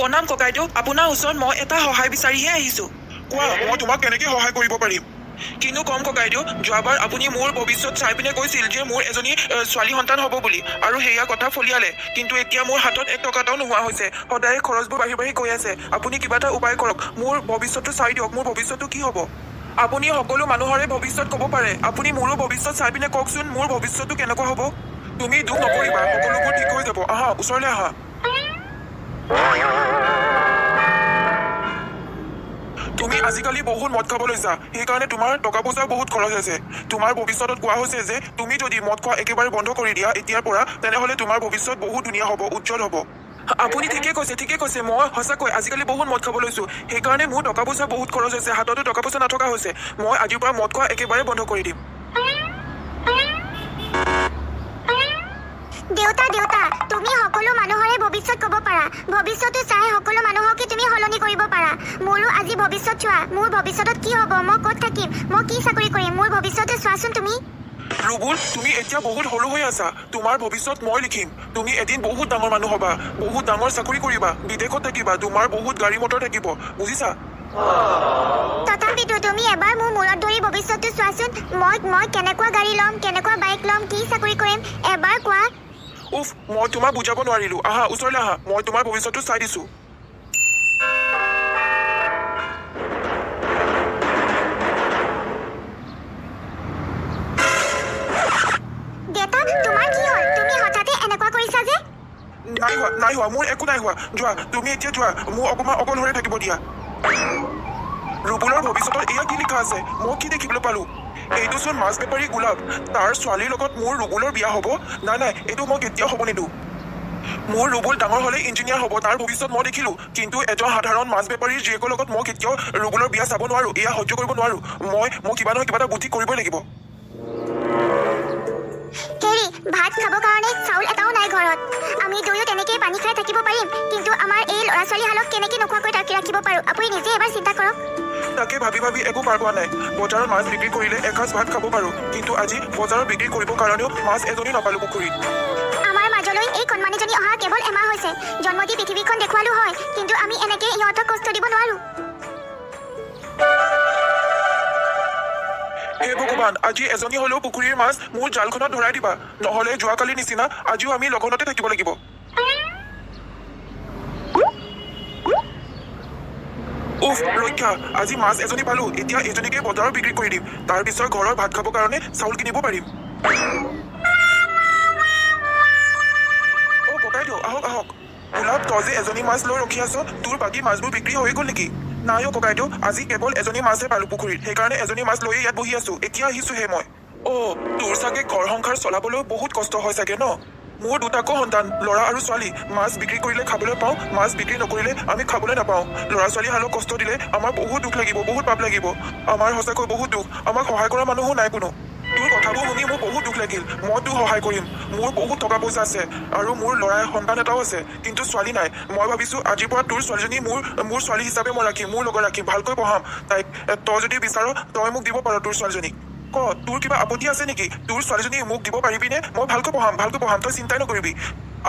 প্ৰণাম ককাইদেউ, আপোনাৰ ওচৰত মই এটা সহায় বিচাৰিহে আহিছোঁ। কোৱা, মই তোমাক কেনেকৈ সহায় কৰিব পাৰিম? কিনো কম ককাইদেউ, যোৱাবাৰ আপুনি মোৰ ভৱিষ্যত চাই পিনে কৈছিল যে মোৰ এজনী ছোৱালী সন্তান হ'ব বুলি, আৰু সেয়া কথা ফলিয়ালে। কিন্তু এতিয়া মোৰ হাতত 1 টকা এটাও নোহোৱা হৈছে। সদায় খৰচবোৰ বাঢ়ি বাঢ়ি গৈ আছে। আপুনি কিবা এটা উপায় কৰক, মোৰ ভৱিষ্যতটো চাই দিয়ক। মোৰ ভৱিষ্যতটো কি হ'ব? আপুনি সকলো মানুহৰে ভৱিষ্যত ক'ব পাৰে। আপুনি মোৰো ভৱিষ্যত চাই পিনে কওকচোন, মোৰ ভৱিষ্যতটো কেনেকুৱা হ'ব? তুমি দুখ নকৰিবা, সকলোবোৰ ঠিক হৈ যাব। আহা, ওচৰলৈ আহা। তুমি আজিকালি বহুত মদ খাব লৈছা, সেইকাৰণে তোমাৰ টকা পইচা বহুত খৰচ হৈছে। তোমাৰ ভৱিষ্যতত কোৱা হৈছে যে তুমি যদি মদ খোৱা একেবাৰে বন্ধ কৰি দিয়া এতিয়াৰ পৰা, তেনেহ'লে তোমাৰ ভৱিষ্যত বহুত ধুনীয়া হ'ব, উজ্জ্বল হ'ব। আপুনি ঠিকে কৈছে। মই সঁচাকৈ আজিকালি বহুত মদ খাব লৈছোঁ। সেইকাৰণে মোৰ টকা পইচা বহুত খৰচ হৈছে, হাততো টকা পইচা নথকা হৈছে। মই আজিৰ পৰা মদ খোৱা একেবাৰে বন্ধ কৰি দিম। দেউতা, তুমি সকলো মানুহৰে ভৱিষ্যত ক'ব পাৰা। ভৱিষ্যতটো চাই সকলো মানুহকে তুমি সলনি কৰিব পাৰা। মোৰো আজি ভৱিষ্যত চোৱা। মোৰ ভৱিষ্যতত কি হ'ব, মই ক'ত থাকিম, মই কি চাকৰি কৰিম, মোৰ ভৱিষ্যতটো চোৱাচোন তুমি। ৰুবুল, তুমি এতিয়া বহুত সৰু হৈ আছা। তোমাৰ ভৱিষ্যত মই লিখিম। তুমি এদিন বহুত ডাঙৰ মানুহ হ'বা, বহুত ডাঙৰ চাকৰি কৰিবা, বিদেশত থাকিবা, তোমাৰ বহুত গাড়ী মটৰ থাকিব, বুজিছা? তথাপিতো তুমি এবাৰ মোৰ মূৰত ধৰি ভৱিষ্যতটো চোৱাচোন। মই কেনেকুৱা গাড়ী ল'ম, কেনেকুৱা বাইক ল'ম, কি চাকৰি কৰিম, এবাৰ কোৱা। উফ, মই তোমাক বুজাব নোৱাৰিলো। আহা, ওচৰলৈ আহা, মই তোমাৰ ভৱিষ্যতটো চাই দিছোঁ। দেউতা, তোমাৰ কি হ'ল? তুমি হঠাতে এনেকুৱা কৰিছা যে? নাই হোৱা, মোৰ একো নাই হোৱা। যোৱা, তুমি এতিয়া যোৱা, মোক অকণমান অকলশৰে থাকিব দিয়া। ৰুবুলৰ ভৱিষ্যতত এয়া কি লিখা আছে? মই কি দেখিবলৈ পালোঁ? এইটোচোন মাছ বেপাৰী গোলাপ। তাৰ ছোৱালীৰ লগত মোৰ ৰুবুলৰ বিয়া হ'ব? নাই, এইটো মই কেতিয়াও হ'ব নিদিওঁ। মোৰ ৰুবুল ডাঙৰ হ'লে ইঞ্জিনিয়াৰ হ'ব, তাৰ ভৱিষ্যত মই দেখিলোঁ। কিন্তু এজন সাধাৰণ মাছ বেপাৰীৰ জীয়েকৰ লগত মই কেতিয়াও ৰুবুলৰ বিয়া চাব নোৱাৰোঁ, এয়া সহ্য কৰিব নোৱাৰোঁ। মই কিবা নহয় কিবা এটা বুদ্ধি কৰিবই লাগিব। হেৰি, ভাত খাবৰ কাৰণে চাউল এটাও নাই ঘৰত। আমি দুয়ো তেনেকেই পানী খাই থাকিব পাৰিম, কিন্তু আমাৰ এই ল'ৰা ছোৱালীহালক কেনেকৈ নোখোৱাকৈ ৰাখিব পাৰোঁ, আপুনি নিজে এবাৰ চিন্তা কৰক। তাকে ভাবি একো পাৰ পোৱা নাই। বজাৰত মাছ বিক্ৰী কৰিলে এসাঁজ ভাত খাব পাৰোঁ, কিন্তু আজি বজাৰত বিক্ৰী কৰিবৰ কাৰণেও মাছ এজনী নাপালোঁ পুখুৰীত। আমাৰ মাজলৈ এই কণমানিজনী অহা কেৱল এমাহ হৈছে। জন্ম দি পৃথিৱীখন দেখুৱালো হয়, কিন্তু আমি এনেকৈ ইহঁতক কষ্ট দিব নোৱাৰোঁ। হে ভগৱান, আজি এজনী হ'লেও পুখুৰীৰ মাছ মোৰ জালখনত ধৰাই দিবা, নহ'লে যোৱাকালিৰ নিচিনা আজিও আমি লগনতে থাকিব লাগিব। উফ, ৰক্ষা, আজি মাছ এজনী পালোঁ। এতিয়া এজনীকে বজাৰত বিক্ৰী কৰি দিম, তাৰ পিছত ঘৰত ভাত খাবৰ কাৰণে চাউল কিনিব পাৰিম। অ' ককাইদেউ, আহক। গোলাপ, তই যে এজনী মাছ লৈ ৰখি আছ, তোৰ বাকী মাছবোৰ বিক্ৰী হৈ গ'ল নেকি? নাই অ' ককাইদেউ, আজি কেৱল এজনী মাছহে পালোঁ পুখুৰীত, সেইকাৰণে এজনী মাছ লৈয়ে ইয়াত বহি আছোঁ। এতিয়া আহিছোঁহে মই। অ', তোৰ চাগে ঘৰ সংসাৰ চলাবলৈও বহুত কষ্ট হয় চাগে ন? মোৰ দুটাকৈ সন্তান, ল'ৰা আৰু ছোৱালী। মাছ বিক্ৰী কৰিলে খাবলৈ পাওঁ, মাছ বিক্ৰী নকৰিলে আমি খাবলৈ নাপাওঁ। ল'ৰা ছোৱালীহালক কষ্ট দিলে আমাৰ বহুত দুখ লাগিব, বহুত পাপ লাগিব। আমাৰ সঁচাকৈ বহুত দুখ, আমাক সহায় কৰা মানুহো নাই কোনো। তোৰ কথাবোৰ শুনি মোৰ বহুত দুখ লাগিল। মই তোক সহায় কৰিম। মোৰ বহুত টকা পইচা আছে, আৰু মোৰ ল'ৰাই সন্তান এটাও আছে, কিন্তু ছোৱালী নাই। মই ভাবিছোঁ আজিৰ পৰা তোৰ ছোৱালীজনী মোৰ ছোৱালী হিচাপে মই ৰাখিম, মোৰ লগত ৰাখিম, ভালকৈ পঢ়াম তাইক। তই যদি বিচাৰ, তই মোক দিব পাৰ তোৰ ছোৱালীজনীক। ক, তোৰ কিবা আপত্তি আছে নেকি? তোৰ ছোৱালীজনী মোক দিব পাৰিবিনে? মই ভালকৈ পঢ়াম, তই চিন্তাই নকৰিবি।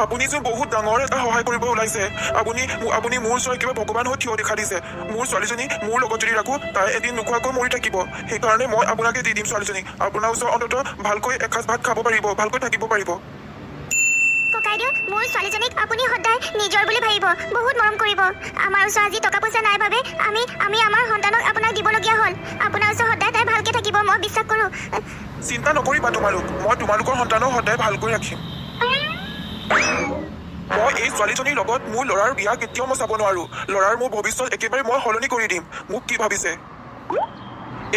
আপুনি যে বহুত ডাঙৰ এটা সহায় কৰিব ওলাইছে। আপুনি মোৰ ওচৰত কিবা ভগৱান হৈ থিয় দেখা দিছে। মোৰ ছোৱালীজনী মোৰ লগত যদি ৰাখোঁ, তাই এদিন নোখোৱাকৈ মৰি থাকিব। সেইকাৰণে মই আপোনাকে দি দিম ছোৱালীজনীক। আপোনাৰ ওচৰত অন্ততঃ ভালকৈ এসাঁজ ভাত খাব পাৰিব, ভালকৈ থাকিব পাৰিব। ককাইদেউ, মোৰ ছোৱালীজনীক আপুনি সদায় নিজৰ বুলি ভাবিব, বহুত মৰম কৰিব। আমাৰ ওচৰত আজি টকা পইচা নাই বাবে আমি আমাৰ সন্তানক আপোনাক দিবলগীয়া হ'ল। আপোনাৰ ওচৰত সদায় তাই ভালকৈ থাকিব, মই বিশ্বাস কৰোঁ। চিন্তা নকৰিবা তোমালোক, মই তোমালোকৰ সন্তানক সদায় ভালকৈ ৰাখিম। মই এই ছোৱালীজনীৰ লগত মোৰ ল'ৰাৰ বিয়া কেতিয়াও মই চাব নোৱাৰোঁ। ল'ৰাৰ মোৰ ভৱিষ্যত একেবাৰে মই সলনি কৰি দিম। মোক কি ভাবিছে?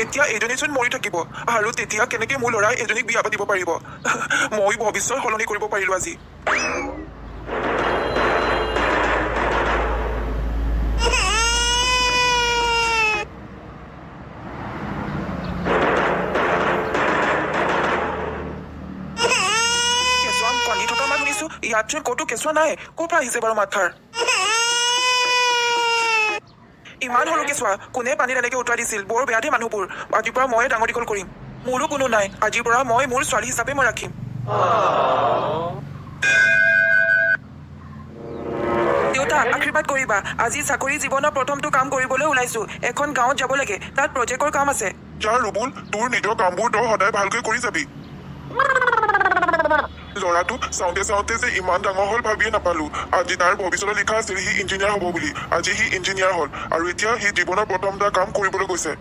এতিয়া এজনীচোন মৰি থাকিব, আৰু তেতিয়া কেনেকৈ মোৰ ল'ৰাই এজনীক বিয়া পাতিব পাৰিব? মই ভৱিষ্যত সলনি কৰিব পাৰিলোঁ আজি। কেঁচুৱা কান্দি থকা মাত শুনিছোঁ। ইয়াতচোন ক'তো কেঁচুৱা নাই, ক'ৰ পৰা আহিছে বাৰু মাতষাৰ? ইমান সৰু কেঁচুৱা, কোনে পানীত এনেকৈ উটুৱাই দিছিল? বৰ বেয়া দেই মানুহবোৰ। আজিৰ পৰা ময়ে ডাঙৰ দীঘল কৰিম। মোৰো কোনো নাই, আজিৰ পৰা মই মোৰ ছোৱালী হিচাপে মই ৰাখিম। দেউতা, আশীৰ্বাদ কৰিবা আজি চাকৰি জীৱনৰ প্ৰথমটো কাম কৰিবলৈ ওলাইছো এখন গাঁৱত যাব লাগে তাত প্ৰজেক্টৰ কাম আছে যা ৰুবুল তোৰ নিজৰ কামবোৰ তই সদায় ভালকৈ কৰি যাবি ল'ৰাটো চাওঁতে চাওঁতে যে ইমান ডাঙৰ হ'ল ভাবিয়ে নাপালো আজি তাৰ ভৱিষ্যতত লিখা আছিল সি ইঞ্জিনিয়াৰ হ'ব বুলি আজি সি ইঞ্জিনিয়াৰ হ'ল আৰু এতিয়া সি জীৱনৰ প্ৰথমটা কাম কৰিবলৈ গৈছে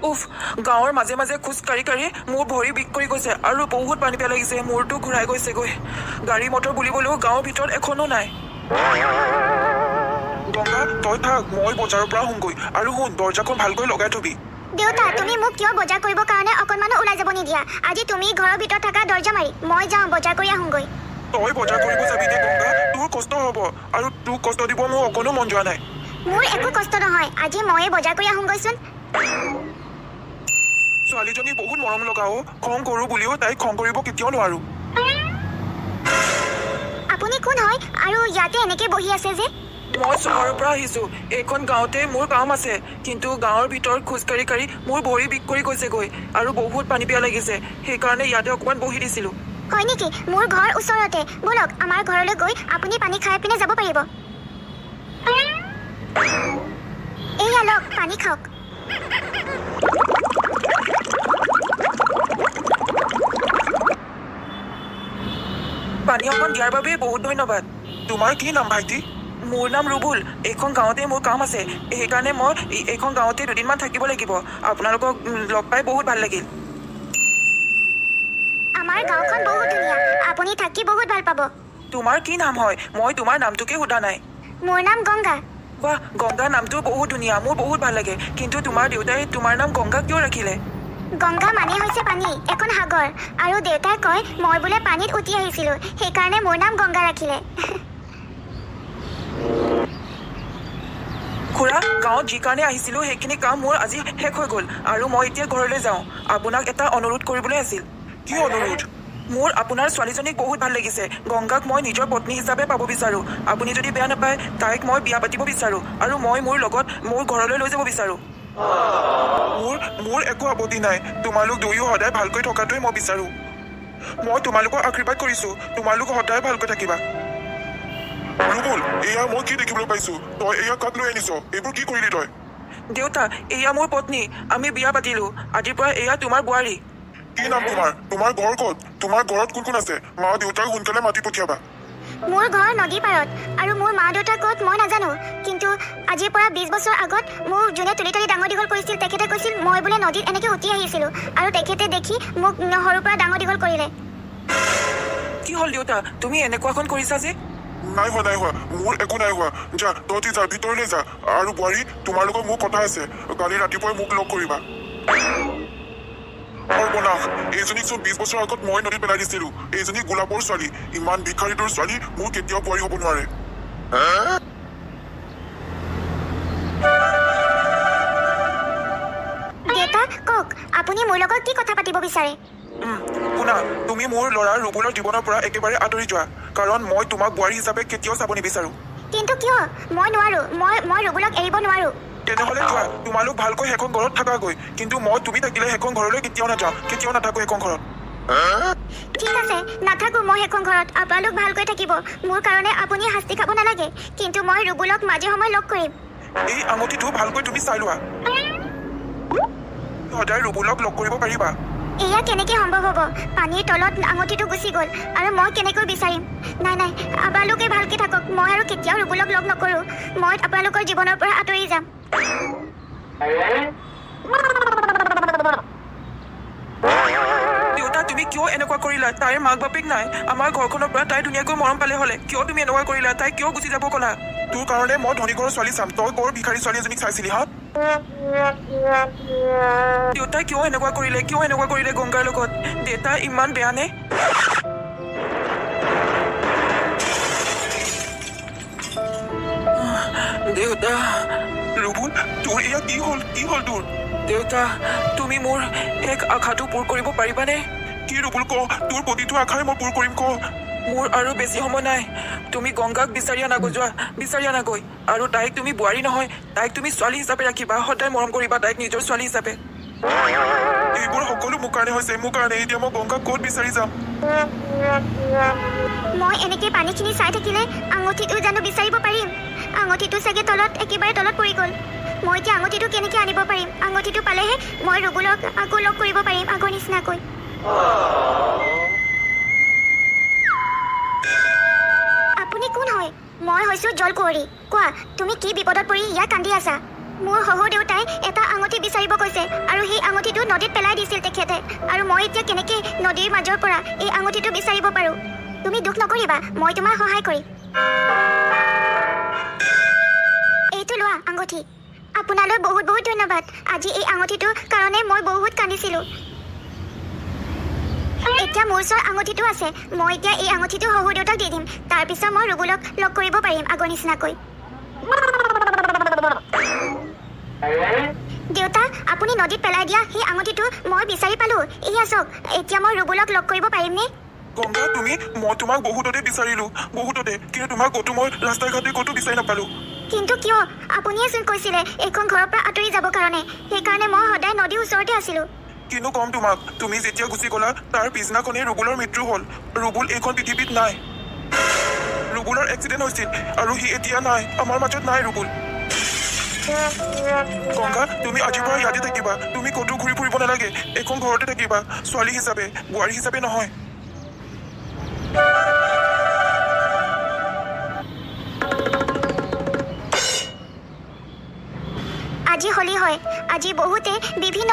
উফ গাঁৱৰ মাজে মাজে খোজ কাঢ়ি কাঢ়ি মোৰ ভৰি বিষ কৰি গৈছে আৰু বহুত পানী পিয়া লাগিছে মূৰটো ঘূৰাই গৈছেগৈ গাড়ী মটৰ বুলিবলৈও গাঁৱৰ ভিতৰত এখনো নাই গংগা তই থাক মই বজাৰৰ পৰা আহোঁগৈ আৰু শুন দৰ্জাখন ভালকৈ লগাই থবি দেউতা তুমি মোক কিয় বজাৰ কৰিবৰ কাৰণে অকণমানো ওলাই যাব নিদিয়া আজি তুমি ঘৰৰ ভিতৰত থকা দৰ্জা মাৰি মই যাওঁ বজাৰ কৰি আহোঁগৈ তই বজাৰ কৰিব যাবি নে গংগা তোৰ কষ্ট হ'ব আৰু তোক কষ্ট দিব মোৰ অকণো মন যোৱা নাই মোৰ একো কষ্ট নহয় আজি ময়ে বজাৰ কৰি আহোঁগৈচোন ছোৱালীজনী বহুত মৰম লগা অ' খং কৰোঁ বুলিও তাইক খং কৰিব কেতিয়াও নোৱাৰো আপুনি কোন হয় আৰু ইয়াতে এনেকৈ বহি আছে যে মই চহৰৰ পৰা আহিছো এইখন গাঁৱতে মোৰ কাম আছে কিন্তু গাঁৱৰ ভিতৰত খোজ কাঢ়ি কাঢ়ি মোৰ ভৰি বিষ কৰি গৈছেগৈ আৰু বহুত পানী পিয়া লাগিছে সেইকাৰণে ইয়াতে অকণমান বহি দিছিলো হয় নেকি মোৰ ঘৰ ওচৰতে ব'লক আমাৰ ঘৰলৈ গৈ আপুনি পানী খাই পিনে যাব পাৰিব এয়া লওক পানী খাওক পানী অকণ দিয়াৰ বাবে বহুত ধন্যবাদ তোমাৰ কি নাম ভাইটি মোৰ নাম ৰুবুল এইখন গাঁৱতে মোৰ কাম আছে সেইকাৰণে মই এইখন গাঁৱতে দুদিনমান থাকিব লাগিব আপোনালোকক লগ পাই বহুত ভাল লাগিল আমাৰ গাঁওখন বহুত ধুনীয়া আপুনি থাকি বহুত ভাল পাব তোমাৰ কি নাম হয় মই তোমাৰ নামটোকে সোধা নাই মোৰ নাম গংগা বাহ গংগা নামটো বহুত ধুনীয়া মোৰ বহুত ভাল লাগে কিন্তু তোমাৰ দেউতাই তোমাৰ নাম গংগা কিয় ৰাখিলে গংগা মানে হৈছে পানী এখন সাগৰ আৰু দেউতাই কয় মই বোলে পানীত উটি আহিছিলোঁ সেইকাৰণে মোৰ নাম গংগা ৰাখিলে খুৰা গাঁৱত যি কাৰণে আহিছিলো সেইখিনি কাম মোৰ আজি শেষ হৈ গ'ল আৰু মই এতিয়া ঘৰলৈ যাওঁ আপোনাক এটা অনুৰোধ কৰিবলৈ আছিল কি অনুৰোধ মোৰ আপোনাৰ ছোৱালীজনীক বহুত ভাল লাগিছে গংগাক মই নিজৰ পত্নী হিচাপে পাব বিচাৰোঁ আপুনি যদি বেয়া নাপায় তাইক মই বিয়া পাতিব বিচাৰোঁ আৰু মই মোৰ লগত মোৰ ঘৰলৈ লৈ যাব বিচাৰোঁ মোৰ একো আপত্তি নাই তোমালোক দুয়ো সদায় ভালকৈ থকাটোৱে মই বিচাৰো মই তোমালোকক আশীৰ্বাদ কৰিছো তোমালোক সদায় ভালকৈ থাকিবা ৰুবুল এয়া মই কি দেখিবলৈ পাইছো তই এয়া কাক লৈ আনিছ এইবোৰ কি কৰিলি তই দেউতা এয়া মোৰ পত্নী আমি বিয়া পাতিলোঁ আজিৰ পৰা এয়া তোমাৰ বোৱাৰী কি নাম তোমাৰ ঘৰ ক'ত তোমাৰ ঘৰত কোন কোন আছে মা দেউতাক সোনকালে মাতি পঠিয়াবা মোৰ ঘৰ নদীৰ পাৰত আৰু মোৰ মা দেউতা ক'ত মই নাজানো কিন্তু আজিৰ পৰা 20 বছৰ আগত মোক যোনে তুলি তুলি ডাঙৰ দীঘল কৰিছিল তেখেতে কৈছিল মই বোলে নদীত এনেকৈ উটি আহিছিলোঁ আৰু তেখেতে দেখি মোক সৰুৰ পৰা ডাঙৰ দীঘল কৰিলে কি হ'ল দেউতা তুমি এনেকুৱাখন কৰিছা যে নাই হোৱা মোৰ একো নাই হোৱা যা তহঁতি যা ভিতৰলৈ যা আৰু বোৱাৰী তোমালোকৰ মোৰ কথা আছে কালি ৰাতিপুৱাই মোক লগ কৰিবা সৰ্বনাশ এইজনীক চোন 20 বছৰ আগত মই নদীত পেলাই দিছিলো এইজনী গোলাপৰ ছোৱালী ইমান ভিক্ষাৰীটোৰ ছোৱালী মোৰ কেতিয়াও বোৱাৰী হ'ব নোৱাৰে দেউতা কওক আপুনি মোৰ লগত কি কথা পাতিব বিচাৰে শুনা তুমি মোৰ ল'ৰা ৰুবুলৰ জীৱনৰ পৰা একেবাৰে আঁতৰি যোৱা কাৰণ মই তোমাক বোৱাৰী হিচাপে কেতিয়াও চাব নিবিচাৰো কিন্তু কিয় মই নোৱাৰো মই ৰুবুলক এৰিব নোৱাৰো তেনেহ'লে যোৱা তোমালোক ভালকৈ সেইখন ঘৰত থাকাগৈ কিন্তু তুমি থাকিলে সেইখন ঘৰলৈ কেতিয়াও নাযাওঁ কেতিয়াও নাথাকো সেইখন ঘৰত ঠিক আছে নাথাকো মই সেইখন ঘৰত আপোনালোক ভালকৈ থাকিব মোৰ কাৰণে আপুনি শাস্তি খাব নালাগে কিন্তু মই ৰুবুলক মাজে সময়ে লগ কৰিম এই আঙুঠিটো ভালকৈ তুমি চাই লোৱা সদায় ৰুবুলক লগ কৰিব পাৰিবা এয়া কেনেকৈ সম্ভৱ হ'ব পানীৰ তলত আঙুঠিটো গুচি গ'ল আৰু মই কেনেকৈ বিচাৰিম নাই আপোনালোকে ভালকৈ থাকক মই আৰু কেতিয়াও ৰুবুলক লগ নকৰোঁ মই আপোনালোকৰ জীৱনৰ পৰা আঁতৰি যাম দেউতা তুমি কিয় এনেকুৱা কৰিলা তাইৰ মাক বাপেক নাই আমাৰ ঘৰখনৰ পৰা তাই ধুনীয়াকৈ মৰম পালে হ'লে কিয় তুমি এনেকুৱা কৰিলা তাই কিয় গুচি যাব ক'লা তোৰ কাৰণে মই ধনী ঘৰৰ ছোৱালী চাম তই বৰ ভিখাৰী ছোৱালী এজনীক চাইছিলি হা দেউতাই কিয় এনেকুৱা কৰিলে গংগাৰ লগত দেউতা ইমান বেয়া নে দেউতা ৰুবুল তোৰ এয়া কি হ'ল তোৰ দেউতা তুমি মোৰ এক আশাটো পূৰ কৰিব পাৰিবানে কি ৰুবুল ক তোৰ প্ৰতিটো আশাই মই পূৰ কৰিম ক মোৰ আৰু বেছি সময় নাই তুমি গংগাক বিচাৰি আনাগৈ আৰু তাইক তুমি বোৱাৰী নহয় তাইক তুমি ছোৱালী হিচাপে ৰাখিবা সদায় মৰম কৰিবা তাইক নিজৰ ছোৱালী হিচাপে এইবোৰ সকলো মোক মোৰ কাৰণে হৈছে, মোৰ কাৰণে। এতিয়া মই গংগাক ক'ত বিচাৰি যাম? মই এনেকৈ পানীখিনি চাই থাকিলে আঙুঠিটো জানো বিচাৰিব পাৰিম? আঙুঠিটো চাগে তলত, একেবাৰে তলত পৰি গ'ল। মই এতিয়া আঙুঠিটো কেনেকৈ আনিব পাৰিম? আঙুঠিটো পালেহে মই ৰুবুলক আকৌ লগ কৰিব পাৰিম আগৰ নিচিনাকৈ। আপুনি কোন হয়? মই হৈছোঁ জলকুঁৱৰী। কোৱা, তুমি কি বিপদত পৰি ইয়াত কান্দি আছা? মোৰ শহুৰ দেউতাই এটা আঙুঠি বিচাৰিব কৈছে আৰু সেই আঙুঠিটো নদীত পেলাই দিছিল তেখেতে। আৰু মই এতিয়া কেনেকৈ নদীৰ মাজৰ পৰা এই আঙুঠিটো বিচাৰিব পাৰোঁ? তুমি দুখ নকৰিবা, মই তোমাক সহায় কৰিম। এইটো লোৱা আঙুঠি। আপোনালৈ বহুত বহুত ধন্যবাদ। আজি এই আঙুঠিটোৰ কাৰণে মই বহুত কান্দিছিলোঁ। এতিয়া মোৰ ওচৰত আঙুঠিটো আছে। মই এতিয়া এই আঙুঠিটো শহুৰ দেউতাক দি দিম। তাৰপিছত মই ৰুবুলক লগ কৰিব পাৰিম আগৰ নিচিনাকৈ। দেউতা, আপুনি নদীত পেলাই দিয়া সেই আঙুঠিটো মই বিচাৰি পালোঁ। এয়া চাওক, এতিয়া মই ৰুবুলক লগ কৰিব পাৰিমনে? গংগা, মই তোমাক বহুততে বিচাৰিলো, বহুততে, কিন্তু তোমাক ক'তো মই ৰাস্তাই ঘাটে ক'তো বিচাৰি নাপালো। কিন্তু কিয়? আপুনিয়েচোন কৈছিলে এইখন ঘৰৰ পৰা আঁতৰি যাবৰ কাৰণে। সেইকাৰণে মই সদায় নদীৰ ওচৰতে আছিলোঁ। কিনো ক'ম তোমাক, তুমি যেতিয়া গুচি গ'লা তাৰ পিছদিনাখনেই ৰুবুলৰ মৃত্যু হ'ল। ৰুবুল এইখন পৃথিৱীত নাই। ৰুবুলৰ এক্সিডেণ্ট হৈছিল আৰু সি এতিয়া নাই, আমাৰ মাজত নাই ৰুবুল। গংগা, তুমি আজিৰ পৰা ইয়াতে থাকিবা। তুমি ক'তো ঘূৰি ফুৰিব নালাগে, এইখন ঘৰতে থাকিবা, ছোৱালী হিচাপে, বোৱাৰী হিচাপে নহয়। আজি হোলী হয়। আজি বহুতে বিভিন্ন